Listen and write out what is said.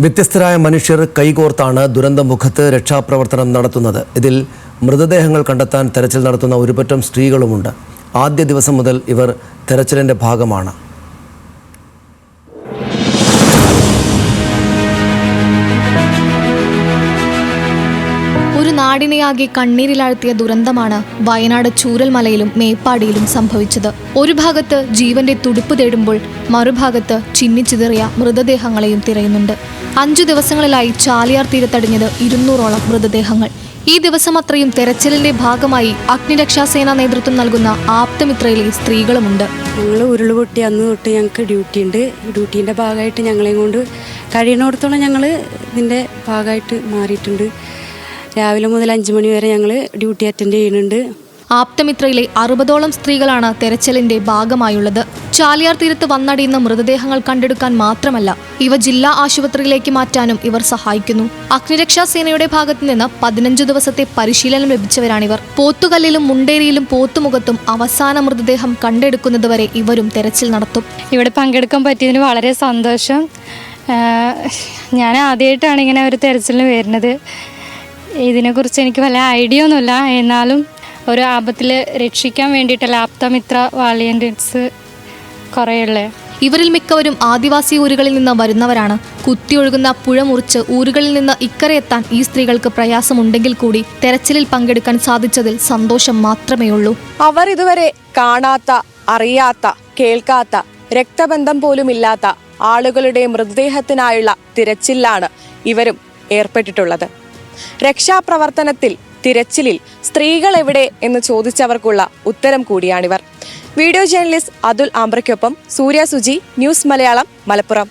വ്യത്യസ്തരായ മനുഷ്യർ കൈകോർത്താണ് ദുരന്തമുഖത്ത് രക്ഷാപ്രവർത്തനം നടത്തുന്നത്. ഇതിൽ മൃതദേഹങ്ങൾ കണ്ടെത്താൻ തെരച്ചിൽ നടത്തുന്ന ഒരുപറ്റം സ്ത്രീകളുമുണ്ട്. ആദ്യ ദിവസം മുതൽ ഇവർ തെരച്ചിലിന്റെ ഭാഗമാണ്. ഒരു നാടിനെയാകെ കണ്ണീരിലാഴ്ത്തിയ ദുരന്തമാണ് വയനാട് ചൂരൽമലയിലും മേപ്പാടിയിലും സംഭവിച്ചത്. ഒരു ഭാഗത്ത് ജീവന്റെ തുടിപ്പ് തേടുമ്പോൾ മറുഭാഗത്ത് ചിന്നിച്ചിതറിയ മൃതദേഹങ്ങളെയും തിരയുന്നുണ്ട്. 5 ദിവസങ്ങളിലായി ചാലിയാർ തീരത്തടിഞ്ഞത് 200ഓളം മൃതദേഹങ്ങൾ. ഈ ദിവസം അത്രയും തെരച്ചിലിന്റെ ഭാഗമായി അഗ്നിരക്ഷാസേന നേതൃത്വം നൽകുന്ന ആപ്തമിത്രയിലെ സ്ത്രീകളുമുണ്ട്. ഞങ്ങൾ ഉരുളുപൊട്ടി അന്ന് തൊട്ട് ഞങ്ങൾക്ക് ഡ്യൂട്ടിയുണ്ട്. ഡ്യൂട്ടീൻ്റെ ഭാഗമായിട്ട് ഞങ്ങളെയും കൊണ്ട് കഴിയുന്നിടത്തോളം ഞങ്ങൾ ഇതിൻ്റെ ഭാഗമായിട്ട് മാറിയിട്ടുണ്ട്. രാവിലെ മുതൽ 5 മണി വരെ ഞങ്ങൾ ഡ്യൂട്ടി അറ്റൻഡ് ചെയ്യുന്നുണ്ട്. ആപ്തമിത്രയിലെ 60ഓളം സ്ത്രീകളാണ് തെരച്ചിലിന്റെ ഭാഗമായുള്ളത്. ചാലിയാർ തീരത്ത് വന്നടിയുന്ന മൃതദേഹങ്ങൾ കണ്ടെടുക്കാൻ മാത്രമല്ല, ഇവ ജില്ലാ ആശുപത്രിയിലേക്ക് മാറ്റാനും ഇവർ സഹായിക്കുന്നു. അഗ്നിരക്ഷാസേനയുടെ ഭാഗത്തു നിന്ന് 15 ദിവസത്തെ പരിശീലനം ലഭിച്ചവരാണിവർ. പോത്തുകല്ലിലും മുണ്ടേരിയിലും പോത്തുമുഖത്തും അവസാന മൃതദേഹം കണ്ടെടുക്കുന്നതുവരെ ഇവരും തെരച്ചിൽ നടത്തും. ഇവിടെ പങ്കെടുക്കാൻ പറ്റിയതിന് വളരെ സന്തോഷം. ഞാൻ ആദ്യമായിട്ടാണ് ഇങ്ങനെ ഒരു തെരച്ചിലിന് വരുന്നത്. ഇതിനെക്കുറിച്ച് എനിക്ക് വല്ല ഐഡിയ ഒന്നുമില്ല. എന്നാലും ഒരു ആപത്തിൽ രക്ഷിക്കാൻ വേണ്ടിയിട്ടല്ല ആപ്തമിത്ര വാളിയൻസ് കുറേയുള്ളേ. ഇവരിൽ മിക്കവരും ആദിവാസി ഊരുകളിൽ നിന്ന് വരുന്നവരാണ്. കുത്തിയൊഴുകുന്ന പുഴ മുറിച്ച് ഊരുകളിൽ നിന്ന് ഇക്കരെയെത്താൻ ഈ സ്ത്രീകൾക്ക് പ്രയാസമുണ്ടെങ്കിൽ കൂടി തെരച്ചിലിൽ പങ്കെടുക്കാൻ സാധിച്ചതിൽ സന്തോഷം മാത്രമേ ഉള്ളൂ. അവർ ഇതുവരെ കാണാത്ത, അറിയാത്ത, കേൾക്കാത്ത, രക്തബന്ധം പോലുമില്ലാത്ത ആളുകളുടെ മൃതദേഹത്തിനായുള്ള തിരച്ചിലാണ് ഇവരും ഏർപ്പെട്ടിട്ടുള്ളത്. രക്ഷാപ്രവർത്തനത്തിൽ, തിരച്ചിലിൽ സ്ത്രീകൾ എവിടെ എന്ന് ചോദിച്ചവർക്കുള്ള ഉത്തരം കൂടിയാണിവർ. വീഡിയോ ജേർണലിസ്റ്റ് അതുൽ ആംബ്രയ്ക്കൊപ്പം സൂര്യ സുജി, ന്യൂസ് മലയാളം, മലപ്പുറം.